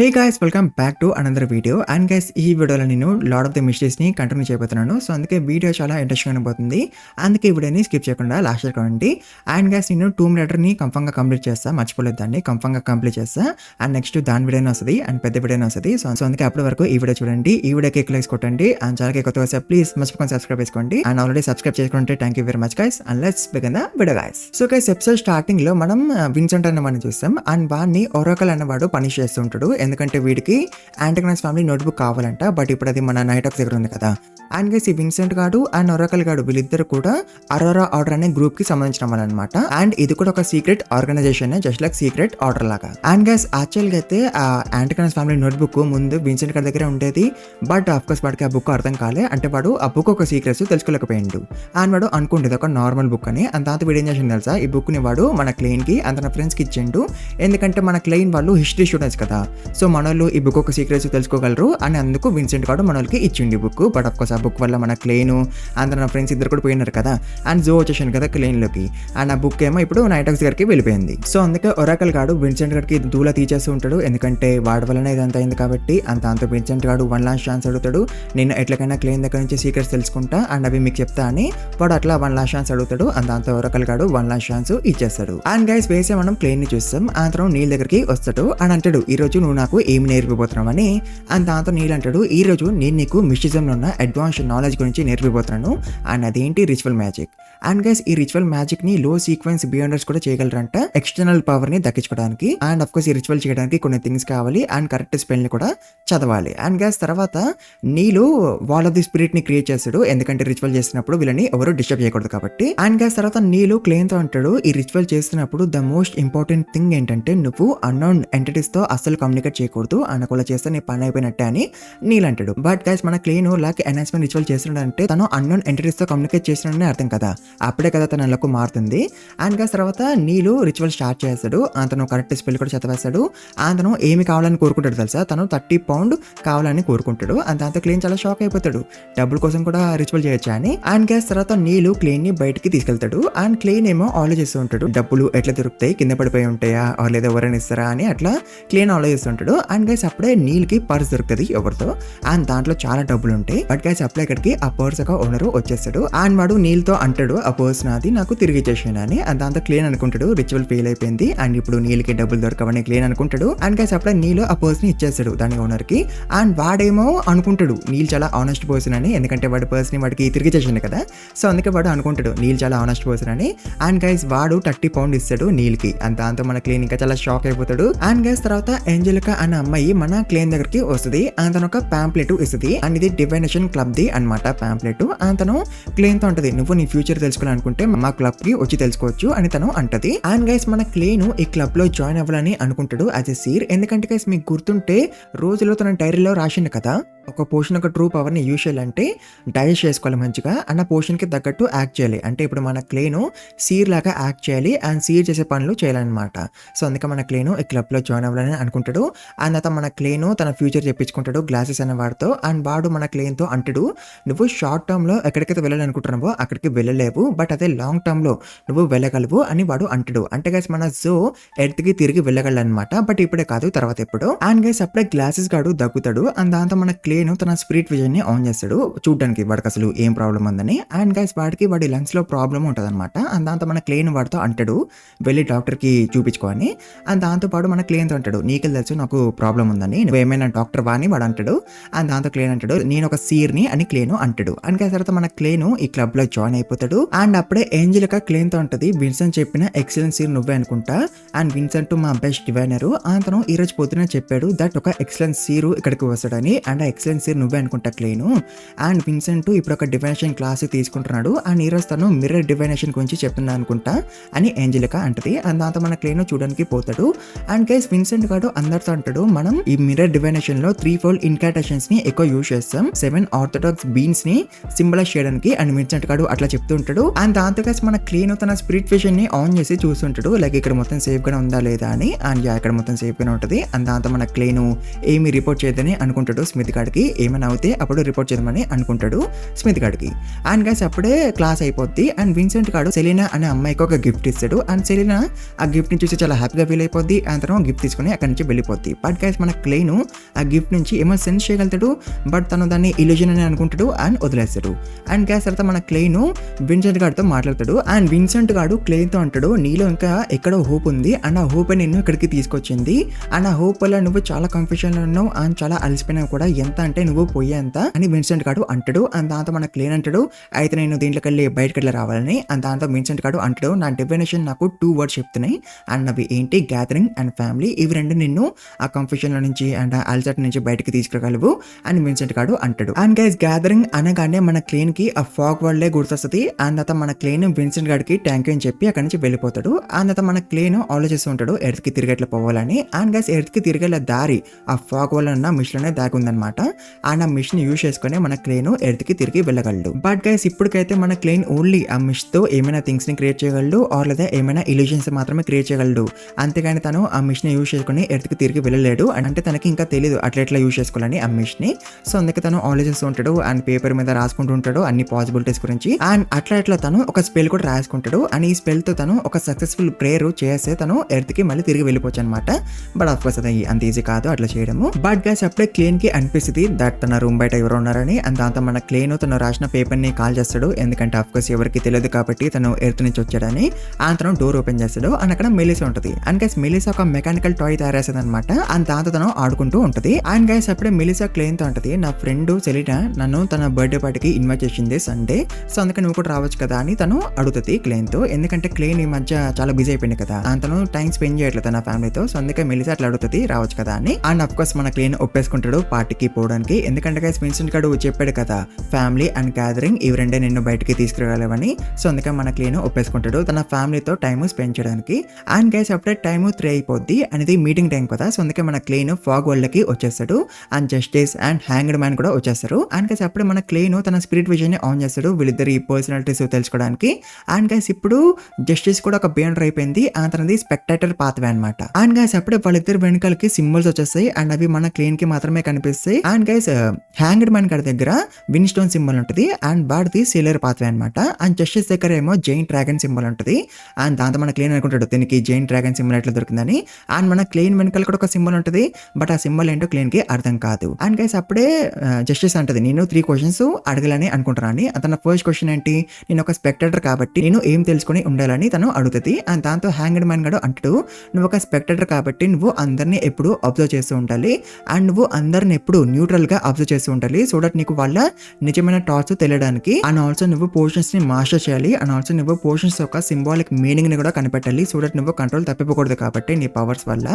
Hey guys, welcome back to another video. And guys, ఈ వీడియోలో నేను లార్డ్ ఆఫ్ ది మిస్టరీస్ని కంటిన్యూ చేయబోతున్నాను. So అందుకే వీడియో చాలా ఇంట్రెస్టింగ్ అయిపోతుంది. అందుకే ఈ వీడియోని స్కిప్ చేయకుండా లాస్ట్ వరకు చూడండి. అండ్ గైస్, నేను టూమ్ రైడర్ని కంఫర్మ్గా కంప్లీట్ చేస్తాను, మర్చిపోలేదు దాన్ని కంఫర్మ్గా కంప్లీట్ చేస్తాను. అండ్ నెక్స్ట్ దాని వీడియోనే వస్తుంది అండ్ పెద్ద వీడియోనే వస్తుంది. సో అందుకే అప్పటి వరకు ఈ వీడియో చూడండి, ఈ వీడియోకి క్లిక్స్ కొట్టండి. అండ్ ఛానల్కి కొత్తగా వస్తే ప్లీజ్ మర్చిపోకుండా సబ్స్క్రైబ్ చేసుకోండి. అండ్ ఆల్రెడీ సబ్స్క్రైబ్ చేసుకుంటే thank you very much guys. And let's begin the video guys. So guys, episode starting లో మనం విన్సెంట్ అనే వాడిని చూస్తాం. అండ్ వాడిని ఒరాకల్ అనేవాడు పనిష్ చేస్తుంటాడు, ఎందుకంటే వీడికి యాంటగనస్ ఫ్యామిలీ నోట్బుక్ కావాలంట. బట్ ఇప్పుడు అది మన నైట్ ఆఫ్ దగ్గర ఉంది కదా. అండ్ గైస్, ఈ విన్సెంట్ గాడు అండ్ ఒరాకల్ గాడు వీళ్ళిద్దరు కూడా అరోరా ఆర్డర్ అనే గ్రూప్ కి సంబంధించిన వాళ్ళు అనమాట. అండ్ ఇది కూడా ఒక secret organisation, just like secret order లాగా. అండ్ గైస్, యాక్చువల్ గా అయితే ఆ యాంటగనస్ ఫ్యామిలీ నోట్బుక్ ముందు విన్సెంట్ గారి దగ్గర ఉండేది. బట్ ఆఫ్ కోర్స్ వాడికి ఆ బుక్ అర్థం కాలే, అంటే వాడు ఆ బుక్ ఒక సీక్రెట్స్ తెలుసుకోలేకపోయిండు. అండ్ వాడు అనుకుంటుంది ఒక నార్మల్ బుక్ అని. అంత వీడు ఏం చేసిండు తెలుసా, ఈ బుక్ ని వాడు మన క్లెయిన్ కి అంత ఫ్రెండ్స్ కి ఇచ్చిండు. ఎందుకంటే మన క్లెయిన్ వాళ్ళు హిస్టరీ స్టూడెంట్స్ కదా. సో మన వాళ్ళు ఈ బుక్ ఒక సీక్రెట్స్ తెలుసుకోగలరు అని అందుకు విన్సెంట్ గాడు మన వాళ్ళకి ఇచ్చిండు ఈ బుక్. బట్ ఆఫ్ కోర్స్ ఆ బుక్ వల్ల మన క్లెయిన్ అంత నా ఫ్రెండ్స్ ఇద్దరు కూడా పోయినారు కదా. అండ్ జో వచ్చేసాను కదా క్లెయిన్ లోకి. అండ్ ఆ బుక్ ఏమో ఇప్పుడు నైట్ ఆఫ్ గారికి వెళ్ళిపోయింది. సో అందుకే ఒరాకల్ గాడు విన్సెంట్ గారికి దూల తీసేస్తూ ఉంటాడు, ఎందుకంటే వాడి వల్లనే ఇదంతా అయింది కాబట్టి. అంత విన్సెంట్ గాడు వన్ లాస్ట్ ఛాన్స్ అడుగుతాడు, నేను ఎట్లకైనా క్లెయిన్ దగ్గర నుంచి సీక్రెట్స్ తెలుసుకుంటా అండ్ అవి మీకు చెప్తా అని. వాడు అట్లా వన్ లాస్ట్ ఛాన్స్ అడుగుతాడు. అంత ఒరాకల్ గాడు వన్ లాస్ట్ ఛాన్స్ ఇచ్చేస్తాడు. అండ్ గైస్, వేసే మనం క్లెయిన్ ని చూస్తాం. అంతరం నీళ్ళ దగ్గరికి వస్తాడు అని అంటాడు, ఈ రోజు నువ్వు నాకు ఏమి నేర్పిపోతున్నావు అని. అండ్ దాంతో నీళ్ళు అంటాడు, ఈ రోజు నేను నీకు మిస్టిజంలో ఉన్న అడ్వాన్స్ నాలెడ్జ్ గురించి నేర్పిపోతున్నాను. అండ్ అదేంటి రిచువల్ మ్యాజిక్. అండ్ గైస్, ఈ రిచువల్ మ్యాజిక్ ని లో సీక్వెన్స్ బియాండర్స్ కూడా చేయగలరంట, ఎక్స్టర్నల్ పవర్ ని దక్కించుకోవడానికి. అండ్ అఫ్ కోర్స్ ఈ రిచువల్ చేయడానికి కొన్ని థింగ్స్ కావాలి అండ్ కరెక్ట్ స్పెల్ ని కూడా చదవాలి. అండ్ గైస్, తర్వాత నీళ్ళు వాల్ ఆఫ్ ది స్పిరిట్ ని క్రియేట్ చేస్తాడు, ఎందుకంటే రిచువల్ చేసినప్పుడు వీళ్ళని ఎవరు డిస్టర్బ్ చేయకూడదు కాబట్టి. అండ్ గైస్, తర్వాత నీళ్ళు క్లెయిన్ తో అంటాడు, ఈ రిచువల్ చేస్తున్నప్పుడు ద మోస్ట్ ఇంపార్టెంట్ థింగ్ ఏంటంటే నువ్వు అన్నోన్ ఎంటిటీస్ తో అస్సలు కమ్యూనికేట్ చేయకూడదు, అనుకూల చేస్తే నీ పని అయిపోయినట్టే అని నీళ్ళు అంటాడు. బట్ గైస్, మన క్లెయిన్ లాక్ ఎన్హాన్స్మెంట్ రిచువల్ చేస్తున్నాడంటే తను అన్నోన్ ఎంటిటీస్ తో కమ్యూనికేట్ చేస్తున్నాడని అర్థం కదా. అప్పుడే కదా తన లకు మారుతుంది. అండ్ గైస్, తర్వాత నీళ్ళు రిచువల్ స్టార్ట్ చేస్తాడు. అతను కరెక్ట్ స్పెల్ కూడా చదివేస్తాడు. అతను ఏమి కావాలని కోరుకుంటాడు తెలుసా, తను 30 పౌండ్ కావాలని కోరుకుంటాడు. అండ్ దాంతో క్లెయిన్ చాలా షాక్ అయిపోతాడు, డబ్బుల కోసం కూడా రిచువల్ చేయొచ్చా అని. అండ్ గైస్, తర్వాత నీళ్ళు క్లెయిన్ ని బయటికి తీసుకెళ్తాడు. అండ్ క్లెయిన్ ఏమో ఆలోచిస్తూ ఉంటాడు, డబ్బులు ఎట్లా దొరుకుతాయి, కింద పడిపోయి ఉంటాయా లేదా ఎవరైనా ఇస్తారా అని అట్లా క్లెయిన్ ఆలోచిస్తుంటాడు. అండ్ గైస్, అప్పుడే నీళ్ళకి పర్స్ దొరుకుతుంది ఎవరితో. అండ్ దాంట్లో చాలా డబ్బులు ఉంటాయి. బట్ గైస్, అప్పుడే ఇక్కడికి ఆ పర్స్ ఒక ఓనర్ వచ్చేస్తాడు. అండ్ వాడు నీళ్ళతో అంటాడు, ఆ పర్స్ నాది, నాకు తిరిగి ఇచ్చేసాను అని. అండ్ దాంతో క్లెయిన్ అనుకుంటాడు రిచువల్ ఫెయిల్ అయిపోయింది అండ్ ఇప్పుడు నీళ్ళకి డబ్బులు దొరకవని క్లెయిన్ అనుకుంటాడు. అండ్ గైస్, అప్పుడే నీళ్ళు ఆ పర్స్ ని ఇచ్చేస్తాడు దాని ఓనర్ కి. అండ్ వాడేమో అనుకుంటాడు నీళ్ళు చాలా ఆనెస్ట్ పర్సన్ అని, ఎందుకంటే వాడి పర్స్ ని వాడికి తిరిగి చేసిండు కదా. సో అందుకే వాడు అనుకుంటాడు నీళ్ళు చాలా ఆనెస్ట్ పర్సన్ అని. అండ్ గైస్, వాడు 30 పౌండ్ ఇస్తాడు నీళ్ళకి. అండ్ దాంతో మన క్లెయిన్ ఇంకా చాలా షాక్ అయిపోతాడు. అండ్ గైస్, తర్వాత ఏంజెలికా అనే అమ్మాయి మన క్లెయిన్ దగ్గరికి వస్తుంది. అండ్ తను ఒక ప్యాంప్లెట్ ఇస్తుంది. అండ్ ఇది డివైనేషన్ క్లబ్ ది అనమాట ప్యాంప్లెట్. అండ్ తను క్లెయిన్ తో ఉంటది, నువ్వు నీ ఫ్యూచర్ తెలుసుకోవాలనుకుంటే మా క్లబ్ కి వచ్చి తెలుసుకోవచ్చు అని తను అంటది. అండ్ గైస్, మన క్లెయిన్ ఈ క్లబ్ లో జాయిన్ అవ్వాలని అనుకుంటాడు యాజ్ ఎ సీర్. ఎందుకంటే గైస్, మీకు గుర్తుంటే రోజులో తన డైరీలో రాసిండు కదా, ఒక పోషన్ ఒక ట్రూ పవర్ ని యూజ్ చేయాలంటే డైజెస్ట్ చేసుకోవాలి మంచిగా, అన్న పోషన్ కి తగ్గట్టు యాక్ట్ చేయాలి. అంటే ఇప్పుడు మన క్లెయిన్ సీర్ లాగా యాక్ట్ చేయాలి అండ్ సీర్ చేసే పనులు చేయాలన్నమాట. సో అందుకే మన క్లెయిన్ ఈ క్లబ్ లో జాయిన్ అవ్వాలని అనుకుంటాడు. అండ్ తర్వాత మన క్లెయిన్ తన ఫ్యూచర్ చెప్పించుకుంటాడు గ్లాసెస్ అనే వాడితో. అండ్ వాడు మన క్లెయిన్ తో అంటాడు, నువ్వు షార్ట్ టర్మ్ లో ఎక్కడికైతే వెళ్ళాలనుకుంటున్నావో అక్కడికి వెళ్ళలేవు, బట్ అదే లాంగ్ టర్మ్ లో నువ్వు వెళ్ళగలవు అని వాడు అంటాడు. అంటే గైస్, మన జో ఎర్త్ కి తిరిగి వెళ్ళగలనమాట, బట్ ఇప్పుడే కాదు, తర్వాత ఎప్పుడు. అండ్ గైస్, అప్పుడే గ్లాసెస్ గాడు దగ్గుతాడు. అండ్ దాంతో మన క్లెయిన్ తన స్పిరిట్ విజన్ ని ఆన్ చేస్తాడు చూడడానికి వాడికి అసలు ఏం ప్రాబ్లం ఉందని. అండ్ గైస్, వాడి లంగ్స్ లో ప్రాబ్లం ఉంటుంది అనమాట. అండ్ దాంతో మన క్లెయిన్ వాడితో అంటాడు, వెళ్ళి డాక్టర్ కి చూపించుకోని. అండ్ దాంతో పాటు మన క్లెయిన్ తో అంటాడు, నీకు తెలుసు నాకు ప్రాబ్లం ఉందని, నువ్వు ఏమైనా డాక్టర్ వా అని వాడు అంటాడు. అండ్ దాంతో క్లెయిన్ అంటాడు, నేను ఒక సీర్ ని అని క్లెయిన్ అంటాడు. అండ్ గైస్, తర్వాత మన క్లెయిన్ ఈ క్లబ్ లో జాయిన్ అయిపోతాడు. అండ్ అప్పుడే ఏంజెలికా క్లెయిన్ తో ఉంటది, విన్సెంట్ చెప్పిన ఎక్సలెంట్ సీర్ నువ్వే అనుకుంటా. అండ్ విన్సెంట్ మా బెస్ట్ డివైనర్. అతను ఈ రోజు పొద్దున చెప్పాడు దట్ ఒక ఎక్సలెంట్ సీర్ ఇక్కడికి వస్తాడని. అండ్ ఆ ఎక్సలెంట్ సీర్ నువ్వే అనుకుంటా క్లెయిన్. అండ్ విన్సెంట్ ఇప్పుడు ఒక డివైనేషన్ క్లాస్ తీసుకుంటున్నాడు. అండ్ ఈ రోజు తను మిర్రర్ డివైనేషన్ గురించి చెప్తున్నా అనుకుంటా అని ఏంజెలికా అంటది. అండ్ దాంతో మన క్లెయిన్ చూడడానికి పోతాడు. అండ్ గైస్, విన్సెంట్ గాడు అందరితో అంటాడు, మనం ఈ మిర్రర్ డివైనేషన్ లో 3 ఫోల్డ్ ఇన్కాటేషన్స్ ని ఎక్కువ యూజ్ చేస్తాం, 7 ఆర్థోడాక్స్ బీన్స్ ని సింబలైజ్ చేయడానికి. అండ్ విన్సెంట్ గాడు అట్లా చెప్తూ ఉంటాడు. అండ్ దాంతో గైస్, మన క్లెయిన్ తన స్పిరిట్ విజన్ ని ఆన్ చేసి చూస్తుంటాడు, లైక్ ఇక్కడ మొత్తం సేఫ్ గా ఉందా లేదా అని. అండ్ ఇక్కడ మొత్తం సేఫ్ గానే ఉంటది. అండ్ దాంతో మన క్లెయిన్ ఏమి రిపోర్ట్ చేయదని అనుకుంటాడు స్మిత్ గాడికి. గాడికి ఏమైనా అవుతే అప్పుడు రిపోర్ట్ చేద్దామని అనుకుంటాడు స్మిత్ గాడికి. అండ్ గైస్ అప్పుడే క్లాస్ అయిపోద్ది అండ్ విన్సెంట్ గాడు సెలీనా అనే అమ్మాయికి ఒక గిఫ్ట్ ఇస్తాడు అండ్ సెలీనా ఆ గిఫ్ట్ ని చూసి చాలా హ్యాపీగా ఫీల్ అయిపోద్ది. ఆ తర్వాత గిఫ్ట్ తీసుకుని అక్కడి నుంచి వెళ్ళిపోద్ది. బట్ గైస్ మన క్లెయిన్ ఆ గిఫ్ట్ నుంచి ఏమో సెన్స్ చేయగలుగుతాడు, బట్ తను దాన్ని ఇల్యూజన్ అని అనుకుంటాడు అండ్ వదిలేస్తాడు. అండ్ గైస్ తర్వాత మన క్లెయిన్ విన్సెంట్ గాడితో మాట్లాడతాడు అండ్ విన్సెంట్ గాడు క్లెయిన్ తో అంటాడు, నీలో ఇంకా ఎక్కడో హోప్ ఉంది అండ్ ఆ హోప్ నిన్ను ఇక్కడికి తీసుకొచ్చింది అండ్ ఆ హోప్ వల్ల నువ్వు చాలా కన్ఫ్యూజన్ లో ఉన్నావు అండ్ చాలా అలసిపోయినావు కూడా, ఎంత అంటే నువ్వు పోయేంత అని విన్సెంట్ గాడు అంటాడు. అండ్ దాంతో మన క్లెయిన్ అంటాడు, అయితే నేను దీంట్లోకి వెళ్ళి బయటకు వెళ్ళి రావాలని. అండ్ దాంతో విన్సెంట్ గాడు అంటాడు, నా డెఫినేషన్ నాకు 2 words చెప్తున్నాయి అండ్ అవి ఏంటి, గ్యాదరింగ్ అండ్ ఫ్యామిలీ. ఇవి రెండు నిన్ను ఆ కన్ఫ్యూజన్ లో నుంచి అండ్ ఆ అల్సట్ నుంచి బయటకి తీసుకురాగలవు అని విన్సెంట్ గాడు అంటాడు. అండ్ గైస్ గ్యాదరింగ్ అనగానే మన క్లెయిన్ కి ఆ ఫాగ్ వరల్డ్ గుర్తొస్తుంది. అండ్ తర్వాత మన క్లెయిన్ విన్సెంట్ గాడికి థ్యాంక్ యూ అని చెప్పి అక్కడి నుంచి వెళ్ళిపోతాడు. అండ్ తర్వాత మన క్లెయిన్ ఆలోచిస్తూ ఉంటాడు ఎర్త్ కి తిరిగేట్లా పోవాలని. అండ్ గైస్ ఎర్త్ కి తిరిగేలా దారి ఆ ఫాగ్ వల్ల ఉన్న మిషన్ లోనే దాగి ఉందన్నమాట. అండ్ ఆ మిషన్ యూజ్ చేసుకుని మన క్లెయిన్ ఎర్త్ కి తిరిగి వెళ్ళగలడు. బట్ గైస్ ఇప్పటికైతే మన క్లెయిన్ ఓన్లీ ఆ మిషన్ తో ఏమైనా థింగ్స్ ని క్రియేట్ చేయగలడు ఆర్ లేదా ఏమైనా ఇల్యూజన్స్ మాత్రమే క్రియేట్ చేయగలడు. అంతేగాని తను ఆ మిషన్ యూజ్ చేసుకుని ఎర్త్ కి తిరిగి వెళ్ళలేడు. అంటే తనకి ఇంకా తెలియదు అట్లా ఎట్లా యూజ్ చేసుకోవాలని ఆ మిషన్ ని. సో అందుకే తను ఆలోచిస్తూ ఉంటాడు అండ్ పేపర్ మీద రాసుకుంటూ ఉంటాడు అన్ని పాసిబిలిటీస్ గురించి. అండ్ అట్లా తను ఒక స్పెల్ కూడా రాసుకుంటాడు అండ్ ఈ స్పెల్ తో తను ఒక సక్సెస్ఫుల్ ప్రేయర్ చేస్తే తను ఎర్త్ కి మళ్ళీ తిరిగి వెళ్ళిపోవచ్చు అనమాట. బట్ ఆఫ్ కోర్స్ అది అంత ఈజీ కాదు అట్లా చేయడము. బట్ గైస్ అప్పుడే క్లెయిన్ కి అనిపిస్తుంది దట్ తన రూమ్ బయట ఎవరు ఉన్నారని. అండ్ దాంతో మన క్లెయిన్ తను రాసిన పేపర్ ని కాల్ చేస్తాడు, ఎందుకంటే ఆఫ్ కోర్స్ ఎవరికి తెలియదు కాబట్టి తను ఎర్త్ నుంచి వచ్చాడని. అండ్ తను డోర్ ఓపెన్ చేస్తాడు అండ్ అక్కడ మెలిసా ఉంటుంది. అండ్ గైస్ మెలిసా ఒక మెకానికల్ టాయ్ తయారు చేస్తుంది అనమాట. అండ్ దాంతో తను ఆడుకుంటూ ఉంటుంది. అండ్ గైస్ అప్పుడే మెలిసా క్లెయిన్ తో ఉంటుంది, నా ఫ్రెండ్ సెలీనా నన్ను తన బర్త్డే పార్టీకి ఇన్వైట్ చేసింది సండే, సో అందుకే నువ్వు కూడా రావచ్చు కదా అని తను అడుగుతుంది క్లెయిన్ తో. ఎందుకంటే క్లెయిన్ ఈ మధ్య చాలా బిజీ అయిపోయింది కదా, తను టైం స్పెండ్ చేయట్లేదు తన ఫ్యామిలీతో, సో అందుకే మెలిసా అట్లా అడుగుతుంది రావచ్చు కదా అని. అండ్ అఫ్ కోర్స్ మన క్లెయిన్ ఒప్పేసుకుంటాడు పార్టీకి పోవడానికి. ఎందుకంటే గైస్ విన్సెంట్ గాడు చెప్పాడు కదా ఫ్యామిలీ అండ్ గ్యాదరింగ్ ఇవి రెండే నిన్ను బయటికి తీసుకురాగలవని. సో అందుకే మన క్లెయిన్ ఒప్పేసుకుంటాడు తన ఫ్యామిలీతో టైం స్పెండ్ చేయడానికి. అండ్ గైస్ అప్పుడే టైం 3 అయిపోద్ది అనేది మీటింగ్ టైం కదా, సో అందుకే మన క్లెయిన్ ఫాగ్ వరల్డ్ కి వచ్చేస్తాడు. And justice and hanged man కూడా వచ్చేస్తారు. అండ్ గైస్ అప్పుడే మన క్లెయిన్ తన స్పిరిట్ విజన్ ని ఆన్ చేస్తాడు వీళ్ళిద్దరి పర్సనాలిటీస్ తెలుసుకోవడానికి. అండ్ గైస్ ఇప్పుడు జస్టిస్ కూడా ఒక బేనర్ అయిపోయింది, తనది స్పెక్టేటర్ పాత్వే అనమాట. అండ్ గైస్ అప్పుడే వాళ్ళిద్దరు వెనకాలకి సింబల్స్ వచ్చేస్తాయి అండ్ అవి మన క్లెయిన్ కి మాత్రమే కనిపిస్తాయి. అండ్ గైస్ హ్యాంగ్డ్ మ్యాన్ గారి దగ్గర విన్ స్టోన్ సింబల్ ఉంటుంది అండ్ వాడిది సేలర్ పాత్వే అనమాట. అండ్ జస్టిస్ దగ్గర ఏమో జైన్ డ్రాగన్ సింబల్ ఉంటుంది. అండ్ దాంతో మన క్లెయిన్ అనుకుంటాడు దీనికి జైన్ డ్రాగన్ సింబల్ ఎట్లా దొరికిందని. అండ్ మన క్లెయిన్ వెనకాల కూడా ఒక సింబల్ ఉంటుంది, బట్ ఆ సింబల్ ఏంటో క్లెయిన్ కి అర్థం కాదు. అండ్ గైస్ అప్పుడే జస్టిస్ అంటది, నేను 3 questions అడగాలని అనుకుంటున్నాను. తన ఫస్ట్ క్వశ్చన్ ఏంటి, నేను ఒక స్పెక్టేటర్ కాబట్టి నేను ఏం తెలుసుకుని ఉండాలని తను అడుగుతుంది. అండ్ దాంతో హ్యాంగ్డ్ మ్యాన్ గాడు అంటాడు, నువ్వు ఒక స్పెక్టేటర్ కాబట్టి నువ్వు అందరినీ ఎప్పుడు అబ్జర్వ్ చేస్తూ ఉండాలి అండ్ నువ్వు అందరిని ఎప్పుడు న్యూట్రల్ గా అబ్జర్వ్ చేస్తూ ఉండాలి, సో దట్ నీకు వాళ్ళ నిజమైన థాట్స్ తెలియడానికి. అండ్ ఆల్సో నువ్వు పోర్షన్స్ ని మాస్టర్ చేయాలి అండ్ ఆల్సో నువ్వు పోర్షన్స్ యొక్క సింబాలిక్ మీనింగ్ ని కూడా కనిపెట్టాలి, సో దట్ నువ్వు కంట్రోల్ తప్పిపోకూడదు కాబట్టి నీ పవర్స్ వల్ల.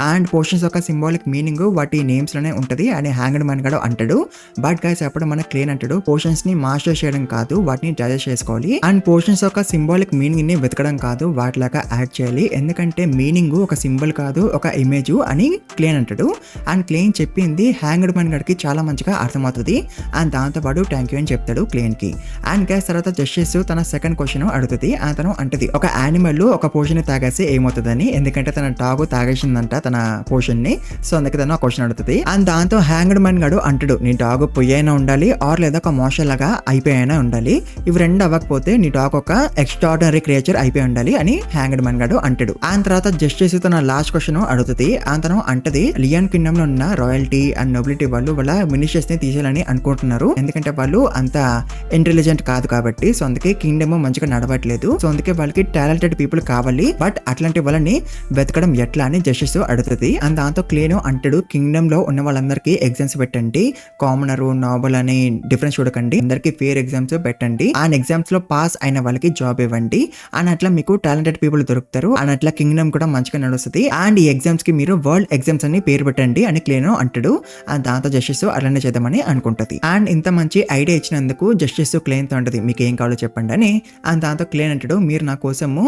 అండ్ పోర్షన్స్ యొక్క సింబాలిక్ మీనింగ్ వాటి నేమ్స్ లోనే ఉంటది అని హ్యాంగ్డ్ మ్యాన్ గాడు అంటాడు. బట్ గైస్ అప్పుడు మన క్లెయిన్ అంటాడు, పోర్షన్స్ ని మాస్టర్ చేయడం కాదు వాటిని జడ్జ్ చేసుకోవాలి అండ్ పోర్షన్స్ యొక్క సింబాలిక్ మీనింగ్ ని వెతకడం కాదు వాటిలాగా యాడ్ చేయాలి, ఎందుకంటే మీనింగ్ ఒక సింబల్ కాదు ఒక ఇమేజ్ అని క్లెయిన్ అంటాడు. అండ్ క్లెయిన్ చెప్పింది హ్యాంగ్డ్ మ్యాన్ గడికి చాలా మంచిగా అర్థమవుతుంది. అండ్ దాంతో పాటు థ్యాంక్ యూ అని చెప్తాడు క్లెయిన్ కి. అండ్ గైస్ తర్వాత జస్టిస్ తన సెకండ్ క్వశ్చన్ అడుగుతుంది. తను అంటది, ఒక యానిమల్ ఒక పోషన్ ని తాగేస్తే ఏమవుతుందని, ఎందుకంటే తన డాగ్ తాగేసిందంట తన పోషన్ ని, సో అందుకే తను ఆ క్వశ్చన్ అడుగుతుంది. అండ్ దాంతో హ్యాంగ్డ్ మ్యాన్ గడు అంటాడు, నీ డాగ్ పొయ్యైనా ఉండాలి ఆర్ లేదా ఒక మోషన్ లాగా అయిపోయినా ఉండాలి, ఇవి రెండు అవ్వకపోతే నీ డాగ్ ఒక ఎక్స్ట్రాడినరీ క్రియేచర్ అయిపోయి ఉండాలి అని హ్యాంగ్డ్ మ్యాన్ గడు అంటాడు. అండ్ తర్వాత జస్టిస్ తన లాస్ట్ క్వశ్చన్ అడుగుతుంది. తను అంటది, లియాన్ కింగ్డమ్ లో ఉన్న రాయల్టీ అండ్ నోబిలిటీ వాళ్ళు వాళ్ళ మినిస్టర్స్ ని తీసేయాలని అనుకుంటున్నారు, ఎందుకంటే వాళ్ళు అంత ఇంటెలిజెంట్ కాదు కాబట్టి, సో అందుకే కింగ్డమ్ మంచిగా నడవట్లేదు, సో అందుకే వాళ్ళకి టాలెంటెడ్ పీపుల్ కావాలి, బట్ అట్లాంటి వాళ్ళని వెతకడం ఎట్లా అని జస్టిస్ అడుగుతుంది. అండ్ దాంతో క్లెయిన్ అంటాడు, కింగ్డమ్ లో ఉన్న వాళ్ళందరికీ ఎగ్జామ్స్ పెట్టండి, కామనర్ నోబల్ అని డిఫరెన్స్ చూడకండి, అందరికి ఫేర్ ఎగ్జామ్స్ పెట్టండి, ఆ ఎగ్జామ్స్ లో పాస్ అయిన వాళ్ళకి జాబ్ ఇవ్వండి అని అట్లా మీకు టాలెంటెడ్ పీపుల్ దొరుకుతారు అని అట్లా కింగ్డమ్ కూడా మంచిగా నడుస్తుంది. అండ్ ఈ ఎగ్జామ్స్ కి మీరు వరల్డ్ ఎగ్జామ్స్ అని పేరు పెట్టండి అని క్లెయిన్ అంటాడు. అండ్ దాంతో జస్టిస్ అలానే చేద్దామని అనుకుంటది. అండ్ ఇంత మంచి ఐడియా ఇచ్చినందుకు జస్టిస్ క్లెయిన్ తో ఉంటది, మీకు ఏం కావాలో చెప్పండి అని. అండ్ దాంతో క్లెయిన్ అంటాడు, మీరు నా కోసము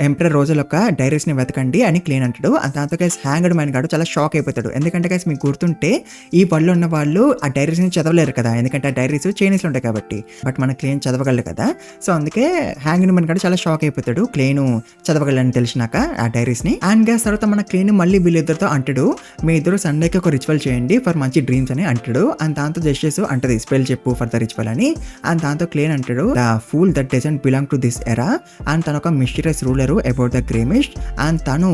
ఎంపరర్ రోజుల యొక్క డైరీస్ ని వెతకండి అని క్లెయిన్ అంటాడు. అండ్ దాంతో గైస్ హ్యాంగ్డ్ మ్యాన్ గాడు చాలా షాక్ అయిపోతాడు, ఎందుకంటే గైస్ మీకు గుర్తుంటే ఈ వరల్డ్‌లో ఉన్న వాళ్ళు ఆ డైరీస్‌ని చదవలేరు కదా! ఎందుకంటే ఆ డైరీస్ చైనీస్‌లో ఉంటాయి కాబట్టి. బట్ మన క్లేన్ చదవగలడు కదా! సో, అందుకే హ్యాంగ్డ్ మ్యాన్ కూడా చాలా షాక్ అయిపోతాడు. క్లేను చదవగలడని తెలిసినాక ఆ డైరీస్‌ని. అండ్ గైస్ తర్వాత మన క్లేన్ మళ్ళీ వీళ్ళిద్దరితో అంటాడు, మీ ఇద్దరు సండేకి ఒక రిచువల్ చేయండి ఫర్ మంచి డ్రీమ్స్ అని అంటాడు. అండ్ దాంతో జస్టిస్ అంటది స్పెల్ చెప్పు ఫర్ ద రిచువల్ అని. అండ్ దాంతో క్లేన్ అంటాడు, the fool that doesn't belong to this era. And తను ఒక mysterious ruler about the grey mist. And తను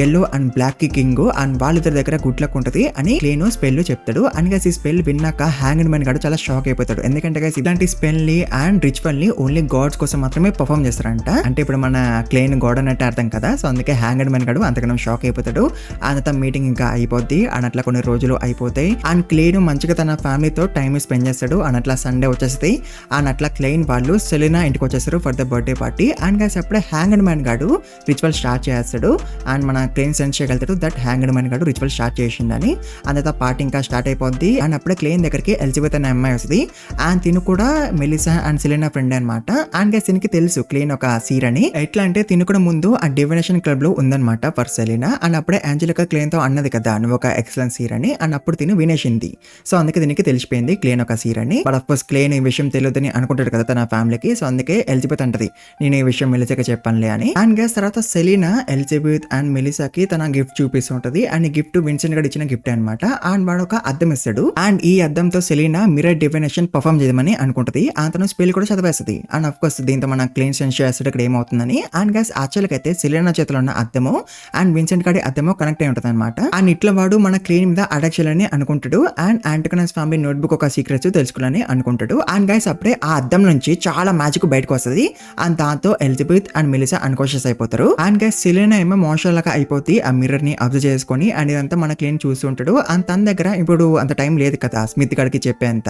యెల్లో అండ్ బ్లాక్ కి కింగ్. అండ్ వాళ్ళిద్దరి దగ్గర గుడ్ లక్ ఉంటది అని క్లేన్ స్పెల్ చెప్తాడు. అండ్ గైస్ ఈ స్పెల్ విన్నాక హ్యాంగ్డ్ మ్యాన్ గాడు చాలా షాక్ అయిపోతాడు. ఎందుకంటే గైస్ ఇలాంటి స్పెల్ ని అండ్ రిచువల్ ని ఓన్లీ గాడ్స్ కోసం మాత్రమే పర్ఫామ్ చేస్తారంట. అంటే ఇప్పుడు మన క్లేన్ గాడ్ అన్నట్టు అర్థం కదా. సో అందుకే హ్యాంగ్డ్ మ్యాన్ గాడు అంతకన్నా షాక్ అయిపోతాడు. అంత మీటింగ్ ఇంకా అయిపోద్ది. అండ్ అట్లా కొన్ని రోజులు అయిపోతాయి. అండ్ క్లేన్ మంచిగా తన ఫ్యామిలీతో టైం స్పెండ్ చేస్తాడు. అండ్ అట్లా సండే వచ్చేస్తాయి. అండ్ అట్లా క్లేన్ వాళ్ళు సెలీనా ఇంటికి వచ్చేస్తారు for the birthday party. And guys అప్పుడే హ్యాంగ్డ్ మ్యాన్ గాడు రిచువల్ స్టార్ట్ చేస్తాడు. అండ్ మన క్లేన్ సెన్స్ చేయగలుగుతాడు దట్ హ్యాంగ్డ్ మ్యాన్ గాడు రిచువల్ స్టార్ట్ చేసిందని. అంత పార్టీ ఇంకా స్టార్ట్ అయిపోద్ది. అండ్ అప్పుడే క్లేన్ దగ్గరికి ఎలిజబెత్ అనే అమ్మాయి వస్తుంది. అండ్ తిను కూడా మెలిసా అండ్ సెలీనా ఫ్రెండ్ అనమాట. అండ్ గైస్ దీనికి తెలుసు క్లేన్ ఒక సీర్ అని. ఎట్లా అంటే తిను కూడా ముందు ఆ డివినేషన్ క్లబ్ లో ఉందన్నమాట ఫర్ సెలీనా. అండ్ అప్పుడే ఆంజలికా క్లేన్ తో అన్నది కదా నువ్వు ఒక ఎక్సలెంట్ సీర్ అని. అండ్ అప్పుడు తిను వినేసింది. సో అందుకే దీనికి తెలిసిపోయింది క్లేన్ ఒక సీర్ అని. బట్ ఆఫ్ కోర్స్ క్లేన్ ఈ విషయం తెలియదని అనుకుంటాడు కదా తన ఫ్యామిలీకి. సో అందుకే ఎలిజబెత్ అంటది నేను ఈ విషయం మెలిసాకి చెప్పనులే అని. అండ్ గైస్ తర్వాత సెలీనా ఎలిజబెత్ అండ్ మెలిసాకి తన గిఫ్ట్ చూపిస్తుంటది. అండ్ ఈ గిఫ్ట్ విన్సెంట్ గడు ఇచ్చిన గిఫ్ట్ అనమాట. అండ్ వాడు ఒక అద్దం ఇస్తాడు. అండ్ ఈ అద్దంతో సెలీనా మిర్రర్ డివినేషన్ పర్ఫామ్ చేయమని అనుకుంటది. అతను స్పెల్ కూడా చదివేస్తుంది. అండ్ ఆఫ్ కోర్స్ దీంతో మన క్లేన్ సెన్స్ చేస్తాడు ఇక్కడ ఏమవుతుందని. అండ్ గైస్ యాక్చువల్గా అయితే సెలీనా చేతిలో ఉన్న అద్దము అండ్ విన్సెంట్ గడి అద్దము కనెక్ట్ అయి ఉంటుంది అనమాట. అండ్ ఇట్లా వాడు మన క్లేన్ మీద అటాక్ చేయాలని అనుకుంటాడు. అండ్ ఆంటోనస్ ఫ్యామిలీ నోట్బుక్ ఒక సీక్రెట్స్ తెలుసుకోవాలని అనుకుంటాడు. అండ్ గైస్ అప్పుడే ఆ అద్దం నుంచి చాలా మ్యాజిక్ బయటకు వస్తుంది. అండ్ దాంతో ఎలిజబెత్ అండ్ మెలిసా అన్కాన్షియస్ అయిపోతారు. అండ్ గైస్ సెలీనా ఏమో మోషన్ లాగా అయిపోతే ఆ మిర్రర్ ని అబ్జర్వ్ చేసుకొని అండ్ ఇదంతా మన క్లేన్ చూస్తుంటాడు. అండ్ తన దగ్గర ఇప్పుడు అంత టైం లేదు కదా స్మిత్ గడికి చెప్పేంత.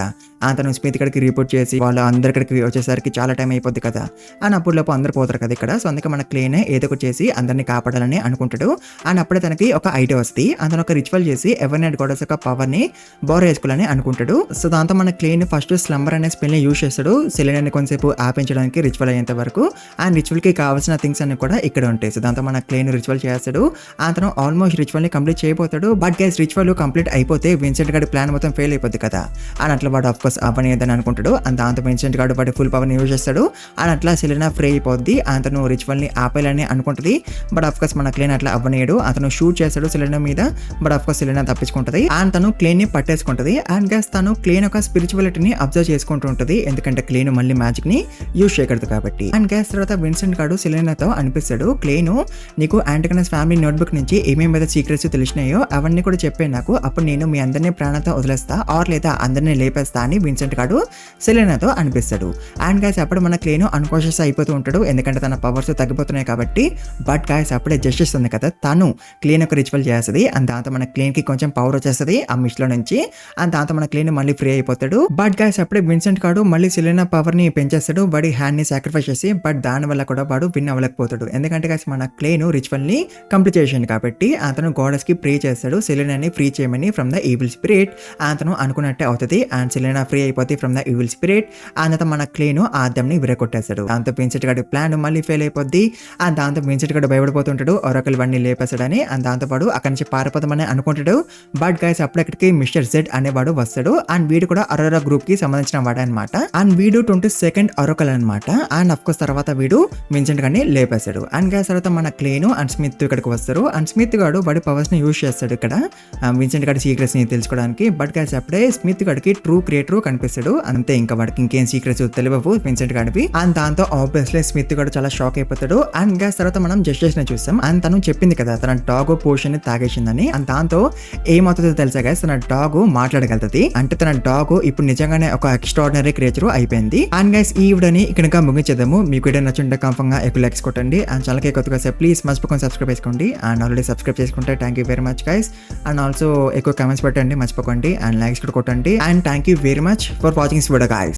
తను స్మిత్ గడికి రిపోర్ట్ చేసి వాళ్ళు అందరికడికి వచ్చేసరికి చాలా టైం అయిపోద్ది కదా. అండ్ అప్పుడులోపు అందరు పోతారు కదా ఇక్కడ. సో అందుకే మన క్లేన్ ఏదో ఒకటి చేసి అందరినీ కాపాడాలని అనుకుంటాడు. అండ్ అప్పుడే తనకి ఒక ఐడియా వస్తుంది. అతను ఒక రిచువల్ చేసి ఎవరినైట్ గోడస్ యొక్క పవర్ ని బోర్ వేసుకోవాలని అనుకుంటాడు. సో దాంతో మన క్లేన్ ఫస్ట్ స్లంబర్ అనే స్పెల్ ని యూజ్ చేస్తాడు సెలీనాని కొంచెంసేపు ఆపించడానికి రిచువల్ అయ్యేంత వరకు. అండ్ రిచువల్ కి కావాల్సిన థింగ్స్ అన్ని కూడా ఇక్కడ ఉంటాయి. సో దాంతో మన క్లేన్ రిచువల్ చేస్తాడు. అతను ఆల్మోస్ట్ రిచువల్ ని కంప్లీట్ చేయబోతాడు. బట్ గైస్ రిచువల్ కంప్లీట్ అయిపోతే విన్సెంట్ గారి ప్లాన్ మొత్తం ఫెయిల్ అయిపోద్ది కదా. అండ్ అట్లా వాడు ఆఫ్ కోర్స్ అవనేదని అనుకుంటాడు. అండ్ దాంతో విన్సెంట్ గారు వాడి ఫుల్ పవర్ ని యూజ్ చేస్తాడు. అండ్ అట్లా సెలీనా ఫ్రీ అయిపోద్ది. అతను రిచువల్ ని ఆపేయాలని అనుకుంటుంది. బట్ ఆఫ్ కోర్స్ మన క్లేన్ అట్లా అవ్వనేయడు. అతను షూట్ చేస్తాడు సెలీనా మీద. బట్ ఆఫ్ కోర్స్ సెలీనా తప్పించుకుంటది. అండ్ తను క్లేన్ ని పట్టేసుకుంటది. అండ్ గైస్ తను క్లేన్ యొక్క స్పిరిచువాలిటీని అబ్జర్వ్ చేసుకుంటూ ఉంటది. ఎందుకంటే క్లేన్ మళ్ళీ మ్యాజిక్ ని యూజ్ చేయగలదు కాబట్టి. అండ్ గైస్ తర్వాత విన్సెంట్ గారు సెలీనాతో అనిపిస్తాడు క్లేన్ నీకు ఆంటోనస్ ఫ్యామిలీ నోట్బుక్ నుంచి ఏమేమి మీద సీక్రెట్స్ తెలిసినాయో అవన్నీ కూడా చెప్పే నాకు. అప్పుడు నేను మీ అందరినీ ప్రాణంతో వదిలేస్తా ఆర్ లేదా అందరినీ లేపేస్తా అని విన్సెంట్ గారు సెలీనాతో అనిపిస్తాడు. అండ్ గైస్ అప్పుడు మన క్లేన్ అన్కాన్షియస్ అయిపోతూ ఉంటాడు. ఎందుకంటే తన పవర్స్ తగ్గిపోతున్నాయి కాబట్టి. బట్ గైస్ అప్పుడే జస్టిస్ ఉంది కదా తను క్లేన్ ఒక రిచువల్ చేస్తుంది. అండ్ దాంతో మన క్లేన్ కి కొంచెం పవర్ వచ్చేస్తుంది ఆ మిస్ లో నుంచి. అండ్ దాంతో మన క్లేన్ మళ్ళీ ఫ్రీ అయిపోతాడు. బట్ గైస్ అప్పుడే విన్సెంట్ గారు మళ్ళీ సెలీనా పవర్ ని పెంచేస్తాడు. వాడి హ్యాండ్ ని సాక్రిఫైస్ చేసి. బట్ దాని వల్ల కూడా వాడు విన్ అవ్వలేకపోతాడు. ఎందుకంటే గైస్ మన క్లేన్ రిచువల్ ని కంప్లీట్ చేసింది కాబట్టి అతను గాడెస్ కి ప్రే చేస్తాడు సెలీనాని ఫ్రీ చేయమని ఫ్రమ్ ద ఈవిల్ స్పిరిట్. అతను అనుకున్నట్టే అవుతుంది. అండ్ సెలీనా ఫ్రీ అయిపోతే ఫ్రమ్ ద ఈవిల్ స్పిరిట్. అంత మన క్లేన్ ఆ అద్దంని విరగొట్టేస్తాడు. దాంతో విన్సెంట్ గారి ప్లాన్ మళ్ళీ ఫెయిల్ అయిపోద్ది. అండ్ దాంతో విన్సెంట్ గారు భయపడిపోతుంటాడు ఒరాకిల్ వాడిని లేపేస్తాడని. అండ్ దాంతో పాటు అక్కడి నుంచి పారిపోతామని అనుకుంటాడు. బట్ గైస్ అప్పుడక్కడికి మిస్టర్ జెడ్ అనేవాడు వస్తాడు. అండ్ వీడు కూడా అరోరా గ్రూప్ కి సంబంధించిన వాడే అనమాట. అండ్ వీడు 22nd ఒరాకిల్ అనమాట. అండ్ అఫ్ కోర్స్ తర్వాత వీడు విన్సెంట్ గారిని లేపేస్తాడు. అండ్ గైస్ తర్వాత మన క్లేన్ అండ్ స్మిత్ ఇక్కడికి వస్తారు. అండ్ స్మిత్ గాడు వాడి పవర్స్ ని యూజ్ చేస్తాడు ఇక్కడ విన్సెంట్ గారి సీక్రెట్స్ ని తెలుసుకోవడానికి. బట్ గైస్ అప్పుడే స్మిత్ గారికి ట్రూ క్రియేటర్ కనిపిస్తాడు. అంతే ఇంకా వాడికి ఇంకేం సీక్రెట్స్ తెలియవు విన్సెంట్ గాడివి. అండ్ దాంతో ఆబ్వియస్లీ స్మిత్ గారు చాలా షాక్ అయిపోతాడు. అండ్ గైస్ తర్వాత మనం జస్టిస్ ని చూస్తాం. అండ్ తను చెప్పింది కదా తన డాగ్ పోషన్ ని తాగేసిందని. అండ్ దాంతో ఏమవుతుందో తెలుసా గైస్ తన డాగ్ మాట్లాడగలుగుతుంది. అంటే తన డాగ్ ఇప్పుడు నిజంగానే ఒక ఎక్స్ట్రాడినరీ క్రియేచర్ అయిపోయింది. అండ్ గైస్ ఈ వీడియోని ఇక్కడ ముగించేద్దాము. మీకు వీడియో నచ్చుంటే కన్ఫర్మ్ గా ఎక్కువ లైక్స్ కొట్టండి. అండ్ ఛానల్కి కొత్తగా ప్లీజ్ మర్చిపోకుండా సబ్స్క్రైబ్ చేసుకోండి. అండ్ ఆల్రెడీ సబ్స్క్రైబ్ చేసుకుంటే thank you very much guys. And also ఎక్కువ కామెంట్స్ పెట్టండి మర్చిపోకండి. అండ్ లైక్స్ కూడా కొట్టండి. And thank you very much for watching this video guys.